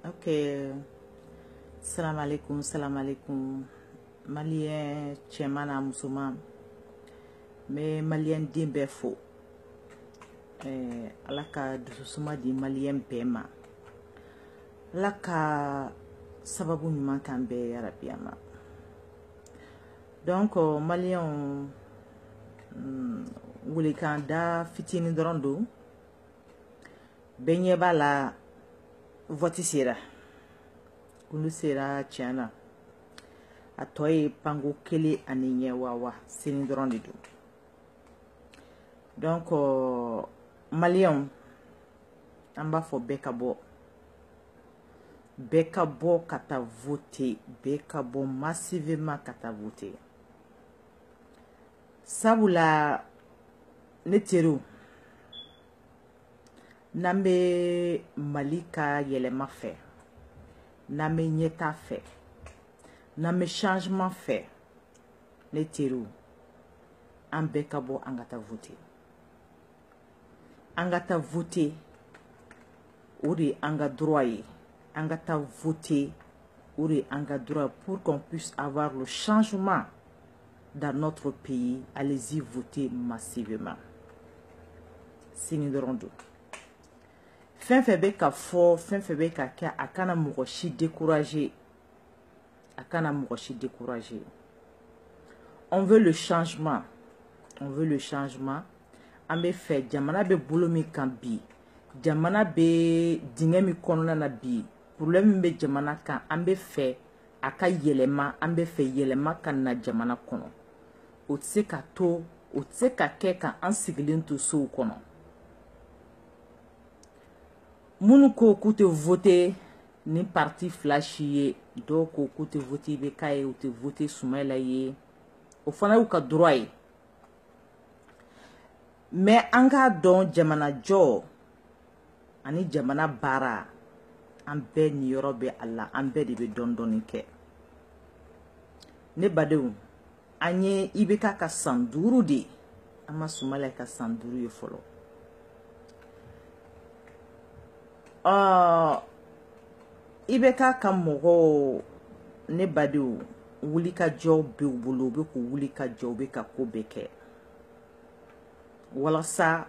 Ok, salam alaikum, malien cɛman musoman mais malien den bɛɛ fo ala ka dususuma di malien bɛɛ ma ala ka sababu ɲuman kan bɛɛ yarabi ama donc malien wulikan da fitini dɔrɔn don bɛɛ ɲɛ b'a la vote sera olu sera tiɲɛna a tɔ ye panko kelen ani ɲɛ wawa sini dɔrɔn de don donc malien an b'a fɔ bɛɛ ka bɔ ka taa voter bɛɛ ka bɔ massivement ka taa voter sabula ne teriw n'an bɛ Mali ka yɛlɛma fɛ n'an bɛ ɲɛta fɛ n'an bɛ changement fɛ ne teriw an bɛɛ ka bɔ an ka taa voter an ka taa voter o de an ka droit ye an ka taa voter o de an ka droit pour qu'on puisse avoir le changement dans notre pays. Allez-y voter massivement sini dɔrɔn don fɛn fɛn bɛ ka fɔ fɛn fɛn bɛ ka kɛ a kana mɔgɔ si décourager a kana mɔgɔ si décourager on veut le changement an bɛ fɛ jamana bɛ bolo min kan bi jamana bɛ dingɛ min kɔnɔna na bi problème min bɛ jamana kan an bɛ fɛ a ka yɛlɛma an bɛ fɛ yɛlɛma ka na jamana kɔnɔ o tɛ se ka to o tɛ se ka kɛ ka an sigilen to sow kɔnɔ minnu ko k'u tɛ voter ni parti fila si ye dɔw ko k'u tɛ voter IBK ye u tɛ voter Sumayila ye o fana y'u ka droit ye mais an k'a dɔn jamanajɔ ani jamana baara an bɛɛ niyɔrɔ bɛ a la an bɛɛ de bɛ dɔɔni dɔɔni kɛ ne badenw an ye IBK ka san 5 de ye an ma Sumayila ka san 5 ye fɔlɔ IBK ka mɔgɔw ne badenw wulikajɔw bɛ u bolo u bɛ k'u wulikajɔ u bɛ ka ko bɛɛ kɛ walasa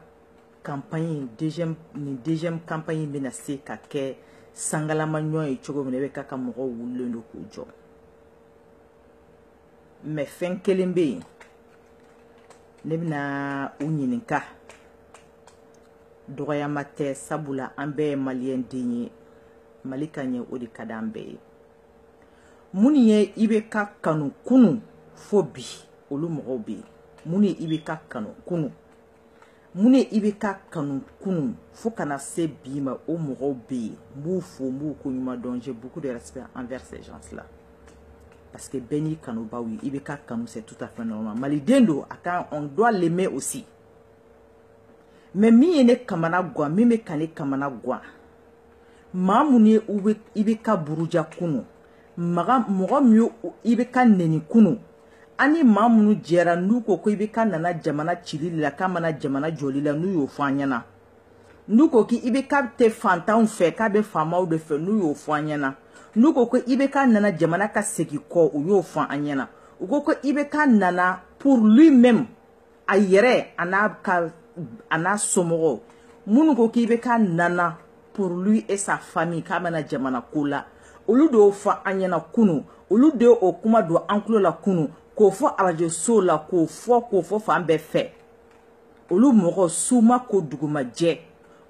campagne deuxième campagne bɛna se ka kɛ sangalama ɲɔgɔn ye cogo min na IBK ka mɔgɔw wulilen don k'u jɔ mais fɛn kelen bɛ yen ne bɛna u ɲininka dɔgɔyama tɛ sabula an bɛɛ ye malien den ye Mali ka ɲɛ o de ka di an bɛɛ ye minnu ye IBK kanu kunun fo bi olu mɔgɔw bɛ yen minnu ye IBK kanu kunun minnu ye IBK kanu kunun fo kana se bi ma o mɔgɔw bɛ yen n b'u fo n b'u ko ɲuman dɔn j'ai beaucoup de respect envers ces gens-là parce que bɛɛ n'i kanubaw ye IBK kanu c'est tout à fait normal maliden don a kan on doit l'aimer aussi mais min ye ne kamana gan min bɛ ka ne kamana gan maa minnu ye IBK buruja kunun mɔgɔ min ye IBK nɛni kunun ani maa minnu jɛra n'u ko ko IBK nana jamana cili la k'a mana jamana jɔli la n'u y'o fɔ an ɲɛna n'u ko ko IBK tɛ fantanw fɛ k'a bɛ faamaw de fɛ n'u y'o fɔ an ɲɛna n'u ko ko IBK nana jamana ka segin kɔ u y'o fɔ an ɲɛna u ko ko IBK nana pour lui-même a yɛrɛ a n'a somɔgɔw minnu ko ko IBK nana pour lui et sa famille k'a mana jamana ko la olu de y'o fɔ an ɲɛna kunun olu de y'o kuma don an tulo la kunun k'o fɔ radio so la k'o fɔ fan bɛɛ fɛ olu mɔgɔ su ma ko dugumajɛ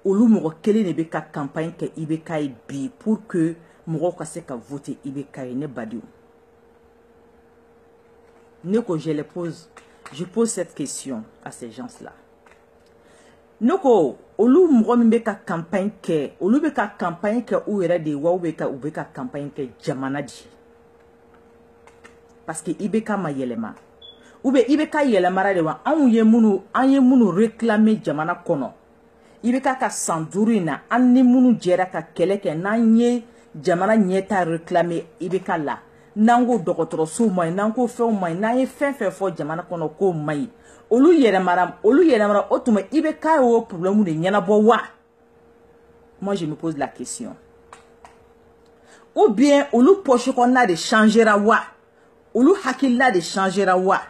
olu mɔgɔ kelen de bɛ ka campagne kɛ IBK ye bi pour que mɔgɔw ka se ka voter IBK ye ne badenw ne ko je pose cette question à ces gens-là ne ko olu mɔgɔ min bɛ ka campagne kɛ olu bɛ ka campagne kɛ u yɛrɛ de wa u bɛ ka campagne kɛ jamana di parce que IBK ma yɛlɛma ou bien IBK yɛlɛmara de wa an ye minnu réclamer jamana kɔnɔ IBK ka san 5 in na an ni minnu jɛra ka kɛlɛ kɛ n'an ye jamana ɲɛta réclamer IBK la n'an ko dɔgɔtɔrɔsow ma ɲi n'an ko fɛnw ma ɲi n'an ye fɛn fɛn fɔ jamana kɔnɔ k'o ma ɲi olu yɛlɛmara o tuma IBK y'o problème de ɲɛnabɔ wa moi je me pose la question ou bien olu poche kɔnɔna de changera wa olu hakilila de changera wa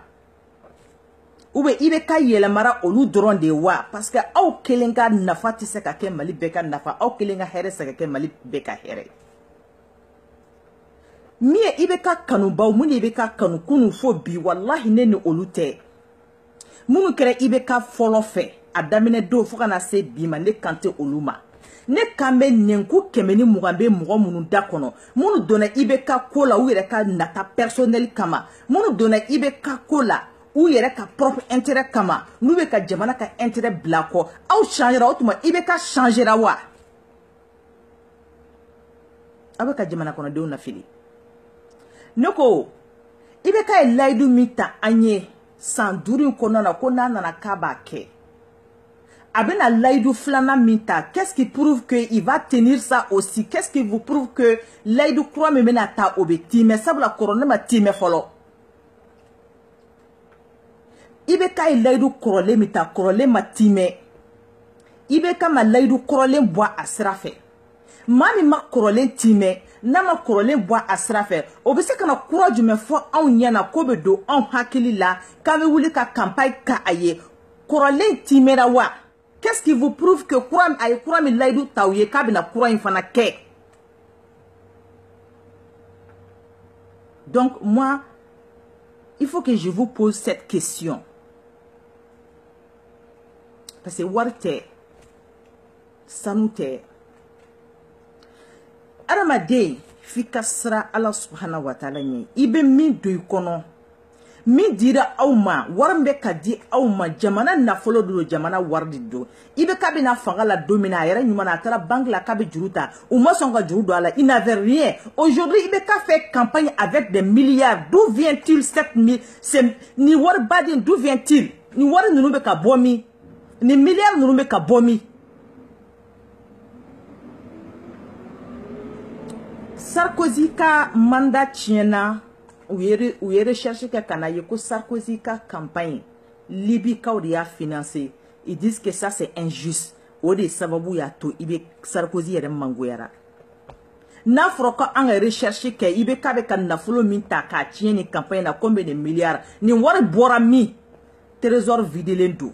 ou bien i bɛ ka yɛlɛmara olu dɔrɔn de wa parce que aw kelen ka nafa tɛ se ka kɛ Mali bɛɛ ka nafa aw kelen ka hɛrɛ tɛ se ka kɛ Mali bɛɛ ka hɛrɛ min ye i bɛ ka kanubaw mun de i bɛ ka kanu kunun fo bi wallahi ne ni olu tɛ minnu kɛra i bɛ ka fɔlɔ fɛ a daminɛ don fo ka na se bi ma ne kan tɛ olu ma ne kan bɛ nɛnku 120 bɛ mɔgɔ minnu da kɔnɔ minnu donna i bɛ ka ko la u yɛrɛ ka nata personnel kama minnu donna i bɛ ka ko la u yɛrɛ ka propre intérêt kama n'u bɛ ka jamana ka intérêt bila kɔ aw changera o tuma i bɛ ka changera wa aw bɛ ka jamana kɔnɔdenw nafili ne ko i bɛ ka layidu min ta an ye san 5 in kɔnɔna na ko n'a nana k'a b'a kɛ a bɛna layidu filanan min ta qu'est-ce qui prouve que il va tenir ça aussi qu'est-ce qui vous prouve que layidu kura min bɛna ta o bɛ timɛ sabula kɔrɔ ne ma timɛ fɔlɔ i bɛ ka layidu kɔrɔlen min ta kɔrɔlen ma timɛ i bɛ ka ma layidu kɔrɔlen bɔ a sira fɛ maa min ma kɔrɔlen timɛ n'a ma kɔrɔlen bɔ a sira fɛ o bɛ se ka na kura jumɛn fɔ anw ɲɛna ko bɛ don anw hakili la k'an bɛ wuli ka campagne ka a ye kɔrɔlen timɛra wa qu'est-ce qui vous prouve que kura a ye kura min layidu ta u ye k'a bɛna kura in fana kɛ donc moi il faut que je vous pose cette question parce que wari tɛ sanu tɛ adamaden f'i ka sira ala subhanahu wa taala ɲɛ i bɛ min don i kɔnɔ min dira aw ma wari min bɛ ka di aw ma jamana nafolo don jamana wari de don i bɛ k'a bɛna fanga la don min na a yɛrɛ ɲuman na a taara banque la k'a bɛ juru ta u ma sɔn ka juru don a la il n'avait rien aujourd'hui i bɛ k'a fait campagne avec des milliards d'où vient-il ni wari baden d'où vient-il ni wari ninnu bɛ ka bɔ min ni milliards ninnu bɛ ka bɔ min Sarkozy ka mandat tiɲɛna u ye recherche kɛ ka na ye ko Sarkozy ka campagne Libikaw de y'a financé ils disent que ça c'est injuste o de sababu y'a to i bɛ Sarkozy yɛrɛ mangoyara n'a fɔra ko an ka recherche kɛ i bɛ k'a bɛ ka nafolo min ta k'a tiɲɛ ni campagne na combien de milliards nin wari bɔra min trésor videlen don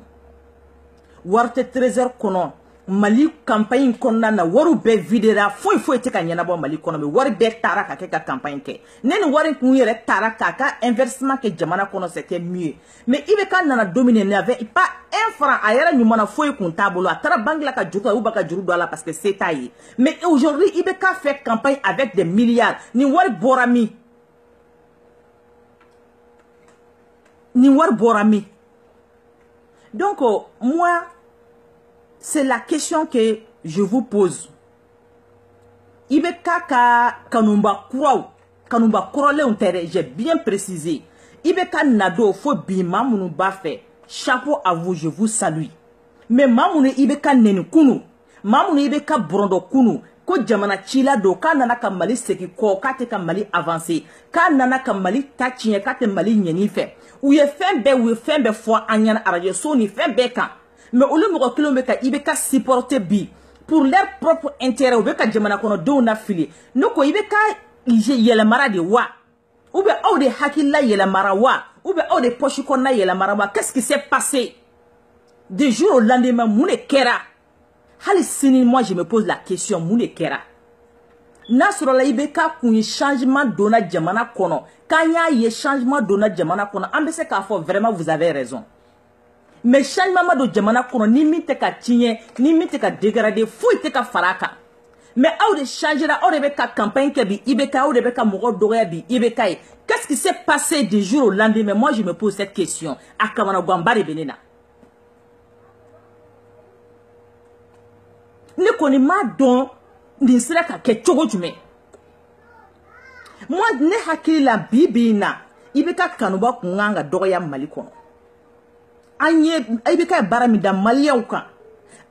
wari tɛ trésor kɔnɔ Mali campagne kɔnɔna na wari bɛɛ videra foyi tɛ ka ɲɛnabɔ Mali kɔnɔ mais wari bɛɛ taara ka kɛ ka campagne kɛ ne ni wari kun yɛrɛ taara k'a ka investissement kɛ jamana kɔnɔ c'était mieux mais i bɛ ka nana dominer n'avait pas un franc a yɛrɛ ɲuman na foyi kun t'a bolo a taara banque la ka juru ta ou ba ka juru don a la parce que c'est t'a ye mais aujourd'hui i bɛ ka fait campagne avec des milliards ni wari bɔra min donc moi c'est la question que je vous pose. I bɛ k'a ka kanumba kɔrɔlenw tɛ dɛ j'ai bien précisé i bɛ ka na don fo bi maa minnu b'a fɛ chapeau à vous je vous salue mais maa minnu i bɛ ka nɛni kunu maa minnu i bɛ ka bɔrɔndɔ kunu ko jamana cila don k'a nana ka Mali segin kɔ k'a tɛ ka Mali avancer k'a nana ka Mali ta tiɲɛ k'a tɛ Mali ɲɛni fɛ u ye fɛn bɛɛ fɔ an ɲɛna radio so ni fɛn bɛɛ kan mais olu mɔgɔ kelenw bɛ ka i bɛ ka supporter bi pour leur propre intérêt u bɛ ka jamana kɔnɔdenw na fili ne ko i bɛ ka yɛlɛmara de wa ou bien aw de hakilila yɛlɛmara wa ou bien aw de poche kɔnɔna yɛlɛmara wa qu'est-ce qui s'est passé du jour au lendemain mun de kɛra hali sini moi je me pose la question mun de kɛra n'a sɔrɔla i bɛ ka kun ye changement donna jamana kɔnɔ k'an y'a ye changement donna jamana kɔnɔ an bɛ se k'a fɔ vraiment vous avez raison mais changement ma don jamana kɔnɔ ni min tɛ ka tiɲɛ ni min tɛ ka dégrader foyi tɛ ka fara a kan mais aw de changera aw de bɛ ka campagne kɛ bi IBK aw de bɛ ka mɔgɔ dɔgɔya bi IBK ye qu'est-ce qui s'est passé du jour au lendemain moi je me pose cette question a kamanaganba de bɛ ne na ne kɔni m'a dɔn nin sera ka kɛ cogo jumɛn moi ne hakili la bi in na IBK kanuba kun kan ka dɔgɔya Mali kɔnɔ an ye IBK ye baara min da maliyɛnw kan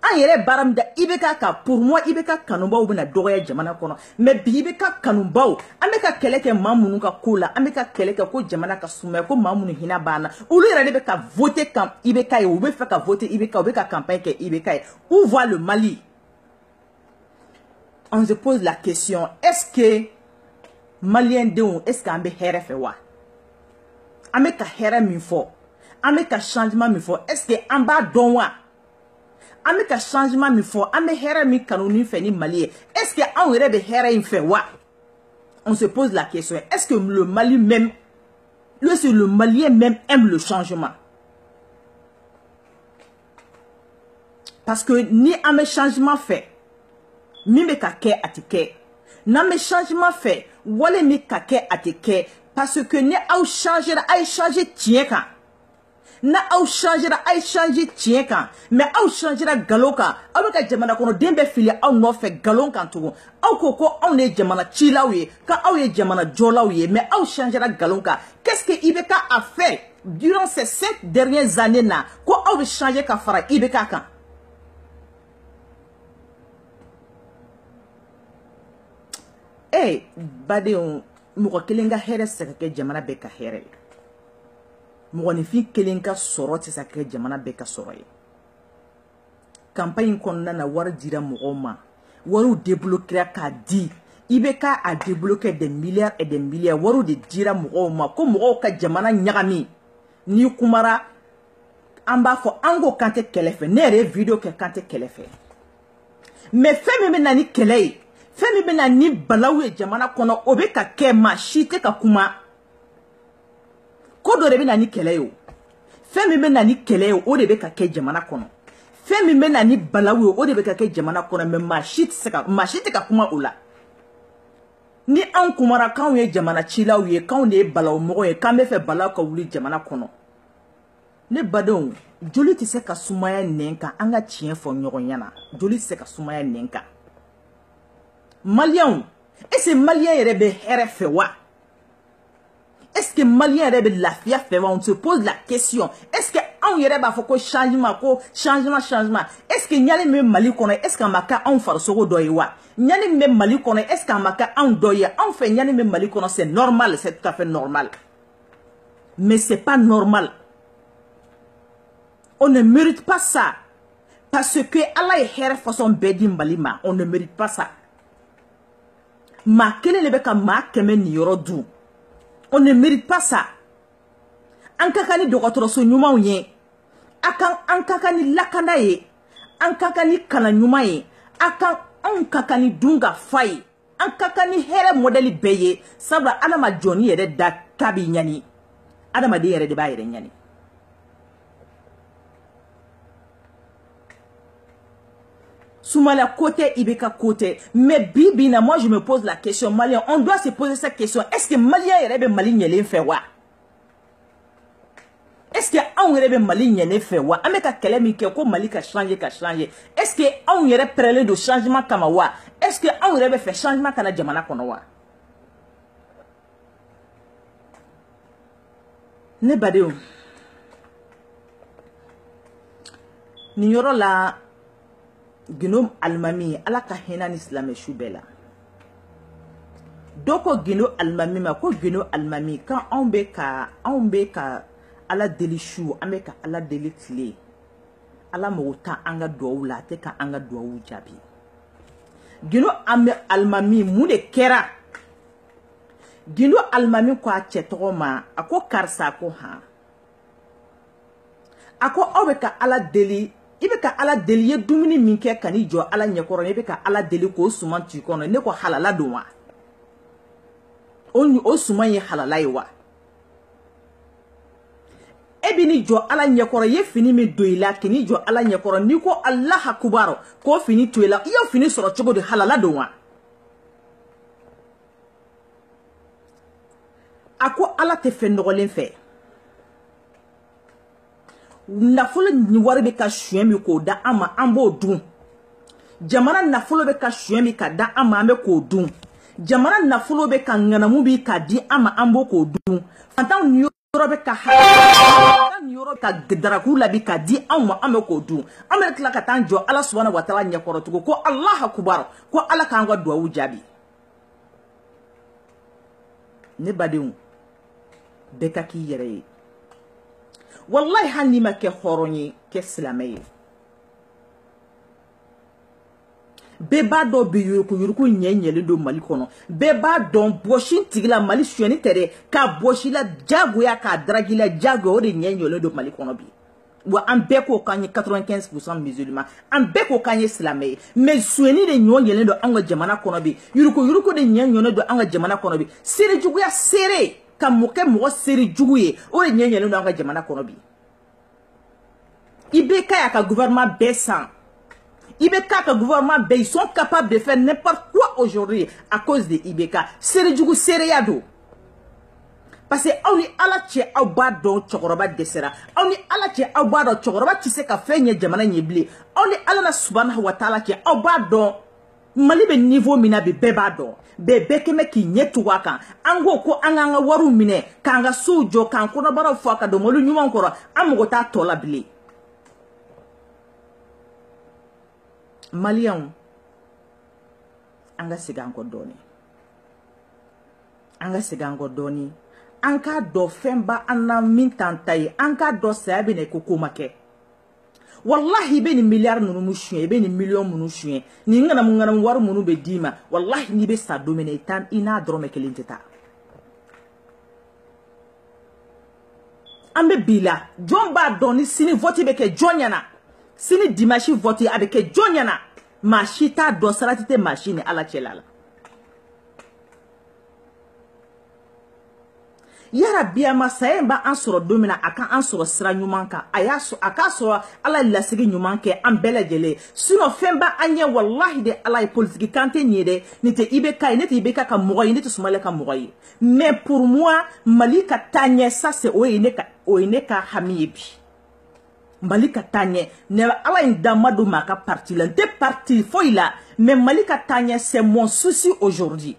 an yɛrɛ baara min da IBK kan pour moi IBK kanubaw bɛna dɔgɔya jamana kɔnɔ mais bi IBK kanubaw an bɛ ka kɛlɛ kɛ maa minnu ka ko la an bɛ ka kɛlɛ kɛ ko jamana ka sumaya ko maa minnu hinɛ b'an na olu yɛrɛ de bɛ ka voter kan IBK ye u bɛ fɛ ka voter IBK u bɛ ka campagne kɛ IBK ye où va le Mali on se pose la question est-ce que malien denw est-ce que an bɛ hɛrɛ fɛ wa an bɛ ka hɛrɛ min fɔ an bɛ ka changement min fɔ est-ce que an b'a dɔn wa an bɛ ka changement min fɔ an bɛ hɛrɛ min kanu ni fɛ ni Mali ye est-ce que anw yɛrɛ bɛ hɛrɛ in fɛ wa on se pose la question est-ce que le Mali même le Malien même aime le changement parce que ni an bɛ changement fɛ min bɛ ka kɛ a tɛ kɛ n'an bɛ changement fɛ wale min ka kɛ a tɛ kɛ parce que ni aw changera a ye changer tiɲɛ kan na aw changera a ye changer tiɲɛ kan mais aw changera galon kan aw bɛ ka jamana kɔnɔden bɛ fili aw nɔfɛ galon kan tugun aw ko anw de ye jamana cilaw ye ka aw ye jamana jɔlaw ye mais aw changera galon kan qu'est-ce que IBK a fait durant ces 5 dernières années là ko aw bɛ changer ka fara IBK kan badenw mɔgɔ kelen ka hɛrɛ tɛ se ka kɛ jamana bɛɛ ka hɛrɛ ye mɔgɔninfin kelen ka sɔrɔ tɛ se ka kɛ jamana bɛɛ ka sɔrɔ ye campagne kɔnɔna na wari dira mɔgɔw ma wariw débloquera k'a di IBK a débloqué des milliards et des milliards wariw de dira mɔgɔw ma ko mɔgɔw ka jamana ɲagami n'i kumara an b'a fɔ an ko kan tɛ kɛlɛ fɛ ne yɛrɛ ye video kɛ kan tɛ kɛlɛ fɛ mais fɛn min bɛ na ni kɛlɛ ye fɛn min bɛ na ni balaw ye jamana kɔnɔ o bɛ ka kɛ maa si tɛ ka kuma ko dɔ de bɛ na ni kɛlɛ ye o fɛn min bɛ na ni kɛlɛ ye o de bɛ ka kɛ jamana kɔnɔ fɛn min bɛ na ni balaw ye o de bɛ ka kɛ jamana kɔnɔ mais maa si tɛ ka kuma o la ni anw kumara k'anw ye jamana cilaw ye k'anw de ye balaw mɔgɔ ye k'an bɛ fɛ balaw ka wuli jamana kɔnɔ ne badenw joli tɛ se ka sumaya nɛn kan an ka tiɲɛ fɔ ɲɔgɔn ɲɛna joli tɛ se ka sumaya nɛn kan Maliens, est-ce que Maliens yɛrɛ bɛ hɛrɛ fɛ wa est-ce que Maliens yɛrɛ bɛ lafiya fɛ wa on se pose la question est-ce que anw yɛrɛ b'a fɔ ko changement est-ce que ɲani min bɛ Mali kɔnɔ est-ce que a ma kɛ anw farisogo dɔ ye wa ɲani min bɛ Mali kɔnɔ est-ce que a ma kɛ anw dɔ ye anw fɛ ɲani min bɛ Mali kɔnɔ c'est normal c'est tout à fait normal mais c'est pas normal on ne mérite pas ça parce que Ala ye hɛrɛ façon bɛɛ di Mali ma on ne mérite pas ça maa kelen de bɛ ka maa kɛmɛ ni yɔrɔ dun on ne mérite pas ça an ka kan ni dɔgɔtɔrɔso ɲumanw ye an ka kan ni lakana ye an ka kan ni kalan ɲuman ye anw ka kan ni dun ka fa ye an ka kan ni hɛrɛ modèle bɛɛ ye sabula adamadenw yɛrɛ da k'a b'i ɲani adamaden yɛrɛ de b'a yɛrɛ ɲani Soumala côté, Ibeka côté. Mais Bibina, moi je me pose la question, Malien, on doit se poser cette question. Est-ce que Malien est Mali n'y fait wa? Est-ce que on est Mali n'y fait wa? Ameka kelemi ke ko Mali ka changer. Est-ce que on est prêt de changement kama wa? Est-ce que on est fait changement kana jamana kono wa? Ne badeo. Ni yoro la Gino almami ala ka hena ni islamé shubela doko gino almami ma ko gino almami kan on be ka ala deli shu ambe ka ala deli tile ala mo ta anga do la te ka anga do jabi gino almami mu de kera gino almami ko a chetro ma ako karsa ko ha ako obe ka ala deli ibe ka ala deli ye dumuni min kɛ kani jɔ ala ɲɛkɔrɔ ibe ka ala deli ko suman ti kɔnɔ ne ko halala don wa o suman ye halala ye wa e bi ni jɔ ala ɲɛkɔrɔ ye fini min do ila kini jɔ ala ɲɛkɔrɔ ni ko Allah akbar ko fini to ila i ye fini sɔrɔ cogo di halala don wa a ko ala tɛ fɛn nɔgɔlen fɛ nafolo ni wari bɛ ka suɲɛ min k'o da an ma an b'o dun jamana nafolo bɛ ka suɲɛ min ka da an ma an bɛ k'o dun jamana nafolo bɛ ka ŋanamu bi ka di an ma an b'o k'o dun fantanw ni yɔrɔ bɛ ka fantan ni yɔrɔ ka daraku labi ka di an ma an bɛ k'o dun an bɛ tila ka taa jɔ ala subhanahu wa taala ɲɛkɔrɔ tugun ko Allah akbar ko ala k'an ka duwawu jaabi ne badenw bɛɛ ka k'i yɛrɛ ye wallahi hali n'i ma kɛ hɔrɔn ye kɛ silamɛ ye bɛɛ b'a dɔn bi yuruku ɲɛlen don Mali kɔnɔ, bɛɛ b'a dɔn bɔsi tigila Mali suyɛni tɛ dɛ, ka bɔsi la jagoya k'a daragi la jagoya, o de ɲɛlen don Mali kɔnɔ bi. Wa an bɛɛ ko k'an ye 95% musulmans, an bɛɛ ko k'an ye silamɛ ye, mais suyɛni de ɲɛlen don an ka jamana kɔnɔ bi, yuruku de ɲɛlen don an ka jamana kɔnɔ bi, seere juguya seere ka mɔgɔ seere jugu ye, o de ɲɛlen don an ka jamana kɔnɔ bi. IBK y'a ka gouvernement bɛɛ san. IBK ka gouvernement bɛɛ, ils sont capables de faire n'importe quoi aujourd'hui à cause de IBK. Serejugu sereya do. Parce que aw ni Ala cɛ aw b'a dɔn cɛkɔrɔba dɛsɛra. Aw ni Ala cɛ aw b'a dɔn cɛkɔrɔba tɛ se ka fɛn ɲɛ jamana ɲɛ bilen. Aw ni Ala na subhanahu wa taala cɛ aw b'a dɔn Mali bɛ niveau min na bi bɛɛ b'a dɔn. Bɛɛ kɛmɛ k'i ɲɛ tugu a kan. An ko ko an k'an ka wariw minɛ, k'an ka sow jɔ, k'an kɔnɔbaraw fɔ ka don mɔlu ɲuman kɔrɔ, an mago t'a tɔ la bilen. Maliens, an ka segin an kɔ dɔɔni. An ka segin an kɔ dɔɔni. An k'a dɔn fɛn ba an na min t'an ta ye. An k'a dɔn saya bɛ na ko ma kɛ. Wallahi i bɛ nin miliyari ninnu mu suɲɛ, i bɛ nin miliyɔn minnu suɲɛ, nin ŋanamu wari minnu bɛ d'i ma, wallahi n'i bɛ sa don min na i n'a dɔrɔmɛ kelen tɛ taa. An bɛ bi la, jɔn b'a dɔn ni sini vote bɛ kɛ jɔn ɲɛna? Sini dimanche vote a bɛ kɛ jɔn ɲɛna? Maa si t'a dɔn, sarati tɛ maa si ni Ala cɛla la. Yarabi a ma saya b'an sɔrɔ don min na, a ka an sɔrɔ sira ɲuman kan, a k'a sɔrɔ Ala ye lasigi ɲuman kɛ an bɛɛ lajɛlen. Sinon fɛn ba an ɲɛ wallahi de Ala ye politique kan tɛ nin ye dɛ, nin tɛ IBK ye, ne tɛ IBK ka mɔgɔ ye, ne tɛ Soumaïla ka mɔgɔ ye. Mais pour moi Mali ka taa ɲɛ, ça c'est o ye ne ka hami ye bi. Mali ka taa ɲɛ, ne Ala ye dama don ma ka parti la, n tɛ parti foyi la, mais Mali ka taa ɲɛ c'est mon souci aujourd'hui.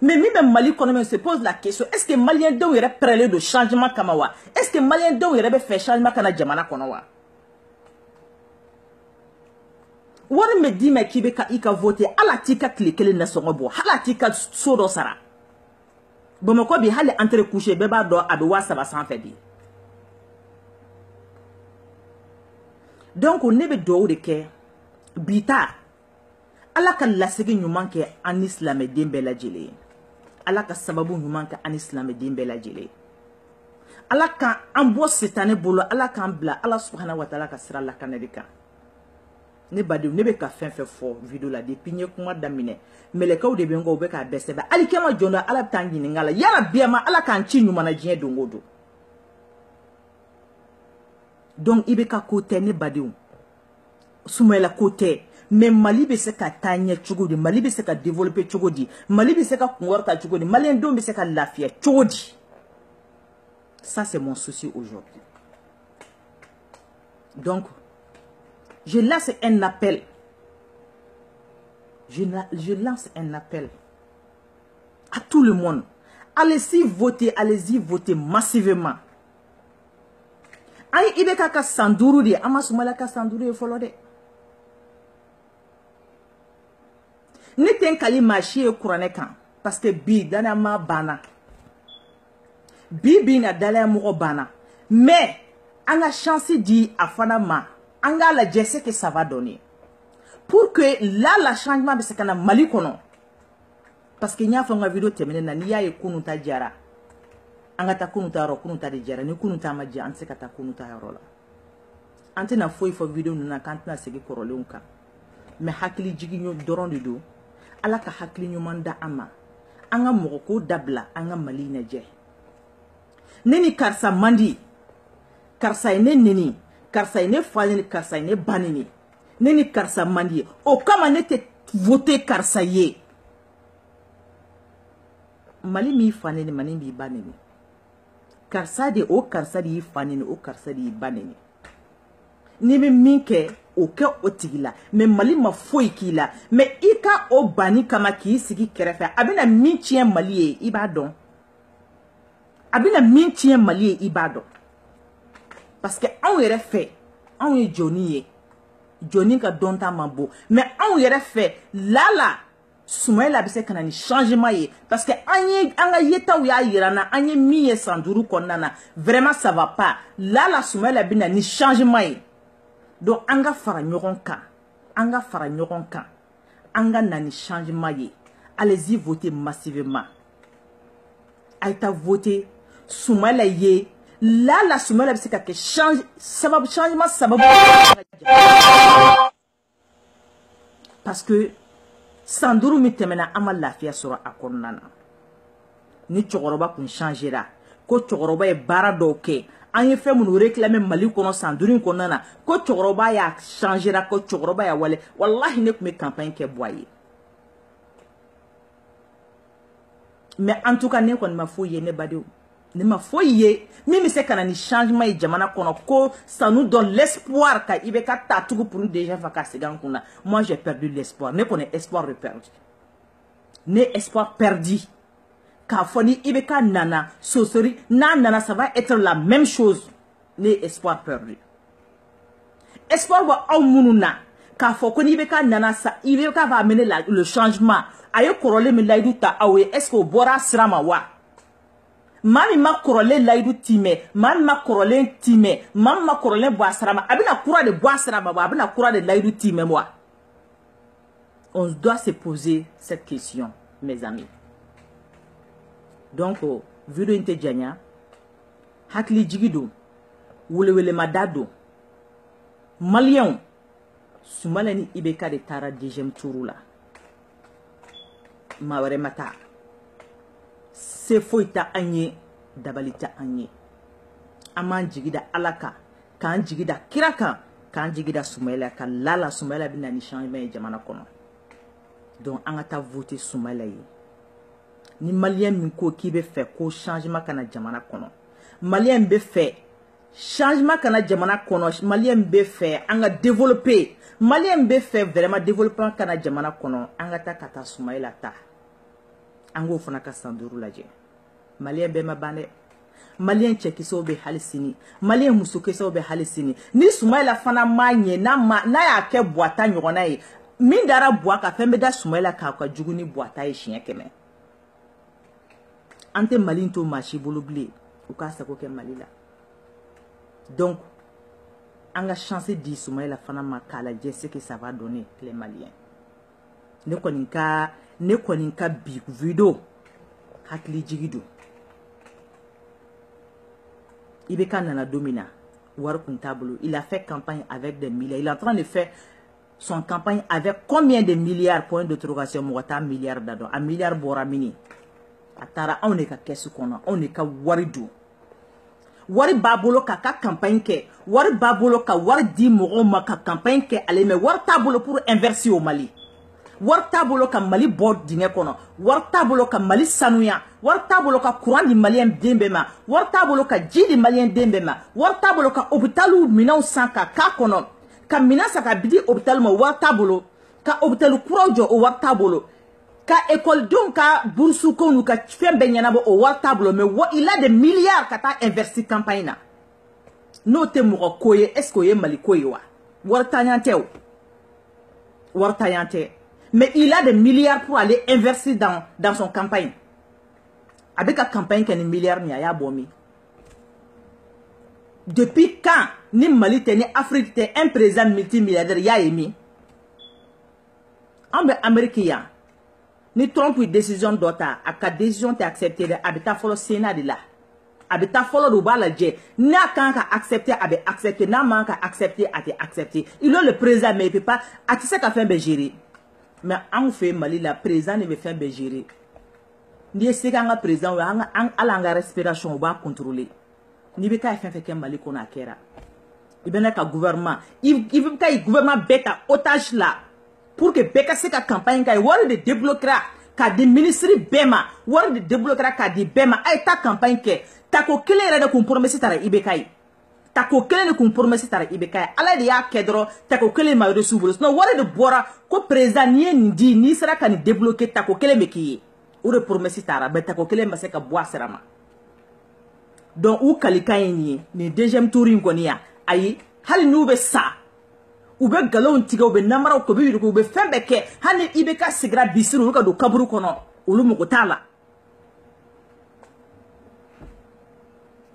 Mais min bɛ Mali kɔnɔ, se pose la question, est-ce que Malien denw yɛrɛ prêt de changement kama wa? Est-ce que Malien denw yɛrɛ bɛ fɛ changement kana jamana kɔnɔ wa? Wari me di ma k'i bɛ i ka voter, ala t'i ka tile kelen na sɔngɔ bɔ, hala t'i ka so dɔ sara. Bamakɔ bi hali entrée coucher bɛɛ b'a dɔn a bɛ 7,000 sanfɛ bi. Donc ne bɛ dugawu de kɛ bi ta Ala ka lasigi ɲuman kɛ an ni silamɛden bɛɛ lajɛlen. Ala ka sababu ɲuman kɛ an ni silamɛden bɛɛ lajɛlen. Ala ka an bɔ sitanɛ bolo, Ala k'an bila Ala subhanahu wa taala ka sira lakanali kan. Ne badenw, ne bɛ ka fɛn fɛn fɔ video la depuis n ye kuma daminɛ, mɛlɛkɛw de bɛ n kɔ, u bɛ k'a bɛɛ sɛbɛn. Alikɛma jɔn don Ala bɛ taa n ɲininka la, yarabi ama Ala k'an ci ɲuman na diɲɛ don o don. Donc i bɛ ka ko tɛ ne badenw, Soumaïla ko tɛ. Mais Mali bɛ se ka taa ɲɛ cogo di, Mali bɛ se ka développer cogo di, Mali bɛ se ka kunkɔrɔta cogo di, Malien denw bɛ se ka lafiya cogo di. Ça c'est mon souci aujourd'hui. Donc je lance un appel. Je lance un appel à tout le monde. Allez-y voter massivement. Ayi IBK ka san 5 de, an ma Soumaïla ka san 5 ye fɔlɔ dɛ. Ne tɛ n kali maa si ye kuranɛ kan, parce que bi danayama banna. Bi na dalaya mɔgɔ banna. Mais an ka chance di a fana ma, an k'a lajɛ ce que ça va donner. Pour que la changement bɛ se ka na Mali kɔnɔ. Parce que n y'a fɔ n ka video tɛmɛnen na, n'i y'a ye kunun ta jara, an ka taa kunun ta yɔrɔ, kunun ta de jara. Ni kunun ta ma jɛ, an tɛ se ka taa kunun ta yɔrɔ la. An tɛna foyi fɔ video ninnu na k'an tɛna segin kɔrɔlenw kan. Mais hakili jigin dɔrɔn de don. Ala ka hakili ɲuman da an ma. An ka mɔgɔ ko dabila, an ka Mali lajɛ. Ne ni karisa mandi, karisa ye ne neni, karisa ye ne fa neni, karisa ye ne ba neni. Ne ni karisa mandi, o kama ne tɛ voter karisa ye. Mali m'i fa neni, Mali b'i ba neni. Karisa de o karisa de y'i fa neni, o karisa de y'i ba neni. Ni bɛ min kɛ o kɛ o tigi la, mais Mali ma foyi k'i la, mais i ka o bani kama k'i sigi kɛrɛfɛ, a bɛna min tiɲɛ Mali ye i b'a dɔn. A bɛna min tiɲɛ Mali ye i b'a dɔn. Parce que anw yɛrɛ fɛ, anw ye jɔni ye, jɔni ka dɔnta man bon, mais anw yɛrɛ fɛ lala Soumaïla bɛ se ka na ni changement ye, parce que an ka yetaw y'a yira na, an ye min ye san 5 kɔnɔna na, vraiment ça va pas. Lala Soumaïla bɛ na ni changement ye. Donc an ka fara ɲɔgɔn kan, an ka fara ɲɔgɔn kan, anga nani changement ye. Allez-y voter massivement. Aïta voter Soumaïla ye. Là la Soumaïla c'est que change changement sababu. Parce que Sandourou mi temena amal lafia sura akonana. Ni chokoroba kun changera. Ko chokoroba e bara doke. Anye fait mon réclamer Mali kono Sandourou konana. Ko chokoroba ya changera ko chokoroba ya wale. Wallahi ne kume campagne ke boye. Mais en tout cas ne kon ma foye ne badou. Ne ma foye. Mimi se kana ni changement et jamana kono ko ça nous donne l'espoir ka ibeka tatugu pour nous déjà fakase gankuna. Moi j'ai perdu l'espoir. Ne connais espoir perdu. Ne espoir perdu. Ka foni ibeka nana sosori nana ça va être la même chose. Ne espoir perdu. Espoir va au mununa. Ka foni ibeka nana ça ibeka va amener le changement. Ayo korole me laidu ta awe est-ce que bora srama wa. Mami ma korole laidu time, mami ma korole time, mami ma korole boisrama, abina kura de boisrama, abina kura de laidu time moi. On doit se poser cette question, mes amis. Donc, vidéo inte janya, hakli jigido, wule madado, malien, sumalani ibeka de tara deuxième tour là. Maware mata. Se foita anye dabalita anye aman jigida alaka kan jigida kiraka kan jigida Soumaïla kan lala Soumaïla bina ni changement jamana kono donc an ta voter Soumaïla yi ni malien min ko ki be fait ko changement kana jamana kono malien be fait changement kana jamana kono malien be fait an ga développer malien be fait vraiment développement kana jamana kono an ga ta kata Soumaïla ta ango fana ka Sandourou laje malien be mabane malien chekiso be halisini malien musukeso be halisini ni Soumaïla fana manye na ya ke boata nyona yi min dara boa ka fembe da Soumaïla ka juguni boata yi chien keme ante malin to machi bolobli ou ka sako ke malila donc anga chance di Soumaïla fana makala je sais que ça va donner les maliens ne koninka big video hakli jigido ibeka nana domina war comptable il a fait campagne avec des milliards il est en train de faire son campagne avec combien de milliards point d'interrogation mota milliards d'ado a milliard boramini atara on est ka kesu kono on est ka waridu wari babolo ka campagne ke wari babolo ka war di mogo ma ka campagne ke ale mais war tabolo pour inverser au Mali war tabolo ka Mali bod dinge kono war tabolo ka Mali sanuya war tabolo ka courant di malien dembema war tabolo ka ji di malien dembema war tabolo ka hôpitalu minaw sanka ka kono ka minasa ka bidi hôpital mo war tabolo ka hôpitalu kurojo o war tabolo ka école donc ka boursu ko nu ka fembe nyanabo o war tabolo mais il a des milliards ka ta investir campagne na no te mo koye est-ce que ye Mali koye wa war tanyante war tanyante. Mais il a des milliards pour aller investir dans son campagne. Avec la campagne qui a des milliards, il y a bomi. Depuis quand ni Mali ni Afrique un président multimilliardaire y a émis? En Amérique, ni Trump une décision d'autre, à la décision est acceptée, habita follow Sénat de là. Habita follow de Balaje. N'a qu'un accepté, avait accepté, n'a manque à accepter, a été accepté. Il a le président, mais il ne peut pas. À qui c'est qu'a fait Béjiri? Mais en fait Mali la président ne veut faire gérer. Ni est-ce qu'un président a la respiration va contrôler. Ni veut pas faire Mali qu'on a kera. Il veut que gouvernement, il veut que gouvernement bêta otage là pour que bêta se ka campagne ka wala de débloquer ka des ministres bema wala de débloquer ka des bema ay ta campagne ke ta ko kele de compromettre tara ibekai. Tako kele ne compromettre tara ibeka ala de ya kedro tako kele ma resouvre no wala de bora ko président ni sera kan débloquer tako kele meki ou de promesse tara be tako kele ma se ka bois serama donc ou kalika ni deuxième tour ngonia ayi hali nu be sa ou be galon tiga ou be namara ko be ko be fembe ke hani ibeka sigra bisiru ka do kaburu kono ulu mo ko tala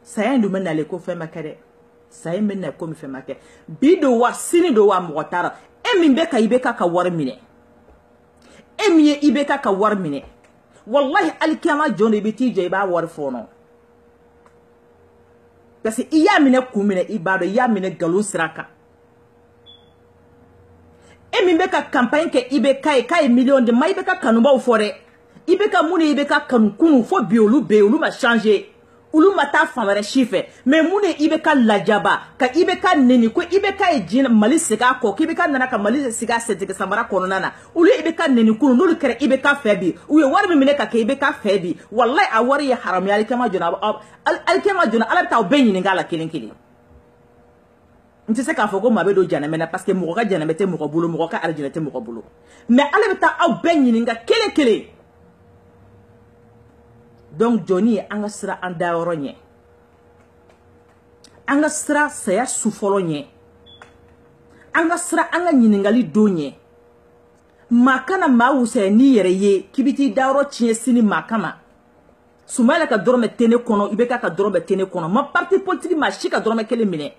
sayen du menale ko fembe kade ça y est comme fait maquet bido wa sini do wa motara e min be ka ibeka ka war mine e mi ye ibeka ka wari minɛ wallahi alikiyama jɔn de bɛ t'i jɔ i b'a wari fɔnɔ parce que i y'a minɛ kun minɛ i b'a dɔn i y'a minɛ nkalon sira kan e min bɛ ka campagne kɛ ibeka ye k'a ye million de ma ibeka kanubaw fɔ dɛ ibeka mun ye ibeka kanu kunu fo bi olu bɛ yen olu ma changer olu ma taa fan wɛrɛ si fɛ mais mun de ibeka lajaba ka ibeka neni ko ibeka ye jin Mali segin a kɔ k'ibeka nana ka Mali segin a sɛtigi samara kɔnɔna na olu ibeka neni kunu n'olu kɛra ibeka fɛ bi u ye wari min minɛ ka kɛ ibeka fɛ bi wallahi a wari ye haramu alikiyama jɔna Ala bɛ taa u bɛɛ ɲininka a la kelen kelen n tɛ se k'a fɔ ko maa bɛ don janɛmɛ na parce que mɔgɔ ka janɛmɛ tɛ mɔgɔ bolo mɔgɔ ka alijinɛ tɛ mɔgɔ bolo mais Ala bɛ taa aw bɛɛ ɲininka kelen kelen donc jɔnni ye an ka sira an dayɔrɔ ɲɛ an ka sira saya su fɔlɔ ɲɛ an ka sira an ka ɲininkali don ɲɛ maa kana maa wusaya n'i yɛrɛ ye k'i bɛ t'i dayɔrɔ tiɲɛ sini maa kama Soumaïla ka dɔrɔmɛ tɛ ne kɔnɔ Ibeka ka dɔrɔmɛ tɛ ne kɔnɔ ma parti politique maa si ka dɔrɔmɛ kelen minɛ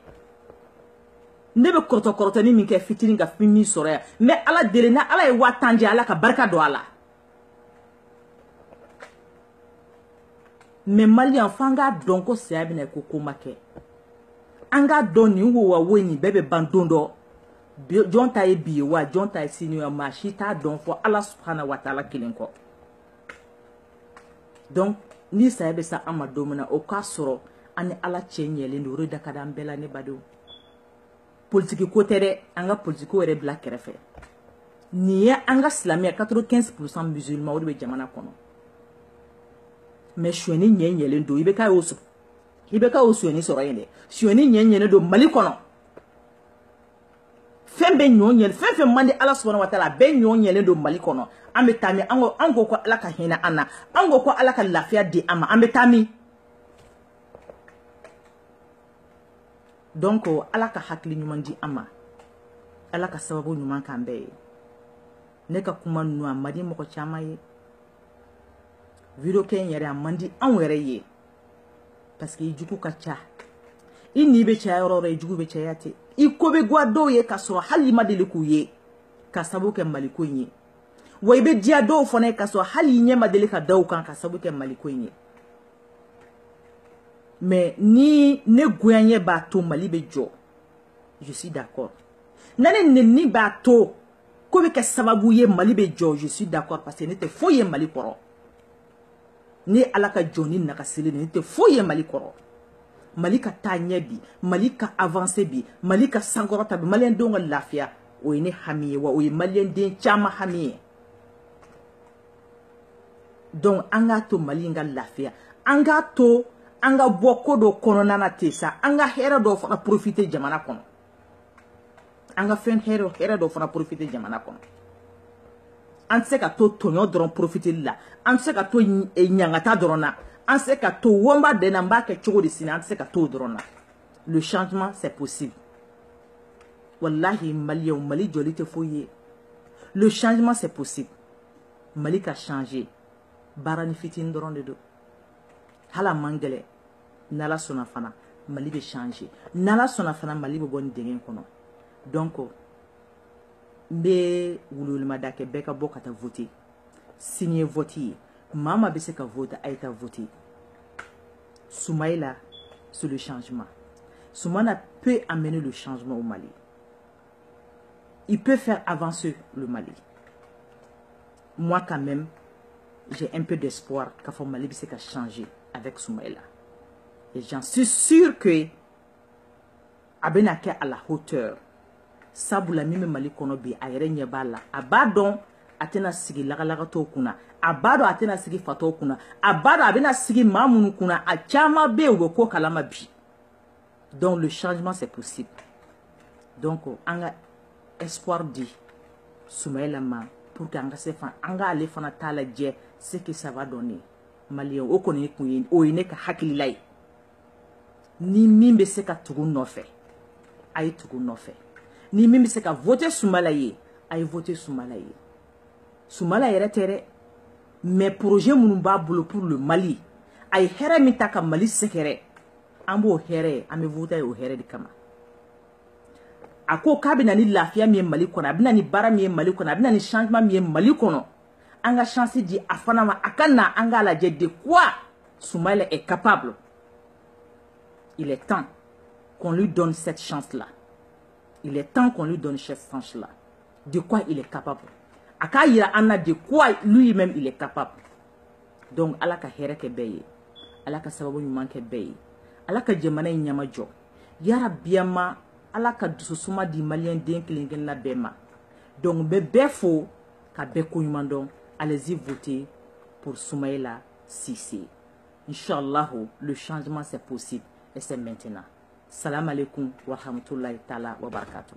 ne bɛ kɔrɔtɔkɔrɔtɔni min kɛ fitinin ka fin min sɔrɔ yan mais Ala deli na Ala ye 50 di Ala ka barika don a la mais Malien f'an k'a dɔn ko saya bɛna ko ma kɛ an k'a dɔn nin wo wa wo nin bɛɛ bɛ ban don dɔ jɔn ta ye bi ye wa jɔn ta ye sini ye maa si t'a dɔn fɔ Ala subhanahu wa taala kelen kɔ donc ni saya bɛ sa an ma don min na o k'a sɔrɔ an ni Ala cɛ ɲɛlen don o de da ka di an bɛɛ la ne badenw politique ko tɛ dɛ an ka politique ko yɛrɛ bila kɛrɛfɛ nin ye an ka silamɛya 95% musulman o de bɛ jamana kɔnɔ mais suɲɛni ɲɛ ɲɛlen don Ibeka y'o sɔrɔ Ibeka y'o suɲɛni sɔrɔ yen dɛ suɲɛni ɲɛ ɲɛlen don Mali kɔnɔ fɛn bɛ ɲɔ ɲɛlen fɛn fɛn man di Ala subhanahu wa taala bɛɛ ɲɔ ɲɛlen don Mali kɔnɔ an bɛ taa min an ko Ala ka hinɛ an na an ko Ala ka lafiya di an ma an bɛ taa min donc Ala ka hakili ɲuman di an ma Ala ka sababu ɲuman k'an bɛɛ ye ne ka kuma ninnu a man di mɔgɔ caman ye video kɛ in yɛrɛ a man di anw yɛrɛ ye parce que i jugu ka ca i ni bɛ caya yɔrɔ o yɔrɔ i jugu bɛ caya ten i ko bɛ guwa dɔw ye ka sɔrɔ hali i ma deli k'u ye ka sababu kɛ Mali ko in ye wa i bɛ diya dɔw fana ye ka sɔrɔ hali i ɲɛ ma deli ka da u kan ka sababu kɛ Mali ko in ye mais ni ne goyanye b'a to Mali bɛ jɔ je suis d'accord na ne neni b'a to ko bɛ kɛ sababu ye Mali bɛ jɔ je suis d'accord parce que ne tɛ foyi ye Mali kɔrɔ ne Ala ka jɔni nakasili ne tɛ foyi ye Mali kɔrɔ Mali ka taa ɲɛ bi Mali ka avancer bi Mali ka sankɔrɔta bi Malien denw ka lafiya o ye ne hami ye wa o ye Malien den caman hami ye donc an k'a to Mali in ka lafiya an k'a to an ka bɔ ko dɔ kɔnɔna na ten sa an ka hɛrɛ dɔw fana profiter jamana kɔnɔ an ka fɛn hɛrɛ dɔw fana profiter jamana kɔnɔ an tɛ se ka to tɔɲɔ dɔrɔn profiter la an tɛ se ka to ɲangata dɔrɔn na an tɛ se ka to wɔnba dɛn na n b'a kɛ cogo di sini an tɛ se ka to dɔrɔn na le changement c'est possible wallahi Malien Mali jɔli tɛ foyi ye le changement c'est possible Mali ka changer baara ni fitinin dɔrɔn de don hali a man gɛlɛn n'Ala sɔnna fana Mali bɛ changer n'Ala sɔnna fana Mali bɛ bɔ nin dingɛ in kɔnɔ donc n bɛ wulewulemada kɛ bɛɛ ka bɔ ka taa voter sini ye vote ye maa maa bɛ se ka voter a ye taa voter Soumaïla sur le changement Soumaïla peut amener le changement au Mali il peut faire avancer le Mali moi quand même j'ai un peu d'espoir k'a fɔ Mali bɛ se ka changer avec Soumaïla et j'en suis sûr que a bɛna kɛ à la hauteur sabula min bɛ Mali kɔnɔ bi a yɛrɛ ɲɛ b'a la a b'a dɔn a tɛna sigi lagalagatɔw kunna a b'a dɔn a tɛna sigi fatɔw kunna a b'a dɔn a bɛna sigi maa minnu kunna a caman bɛ yen u bɛ ko kalama bi donc le changement c'est possible donc an ka espoir di Soumaïla ma pour que an ka se fan an ka ale fana t'a lajɛ ce que ça va donner Malien o kɔni kun ye o ye ne ka hakilila ye ni min bɛ se ka tugu nɔfɛ a ye tugu nɔfɛ ni min bɛ se ka voter Soumaïla ye a ye voter Soumaïla ye Soumaïla yɛrɛ tɛ dɛ mais projet minnu b'a bolo pour le Mali a ye hɛrɛ min ta ka Mali sɛgɛrɛ an b'o hɛrɛ an bɛ voter o hɛrɛ de kama a ko k'a bɛ na ni lafiya min ye Mali kɔnɔ a bɛ na ni baara min ye Mali kɔnɔ a bɛ na ni changement min ye Mali kɔnɔ anga chance di afana ma akana anga la de quoi Soumaïla est capable. Il est temps qu'on lui donne cette chance-là. Il est temps qu'on lui donne cette chance-là. De quoi il est capable. Akayira Anna de quoi lui-même il est capable. Donc, Allah ka here ke beye. Allah ka sababu nyuman ke beye. Allah ka jamana nyama jo. Yara biyama, Allah ka dususuma di malien den klingen na bema. Donc, bébé faux, ka beko nyuman. Allez-y voter pour Soumaïla Cissé. Inch'Allah, le changement c'est possible et c'est maintenant. Salam alaikum wa rahmatullahi ta'ala wa barakatuh.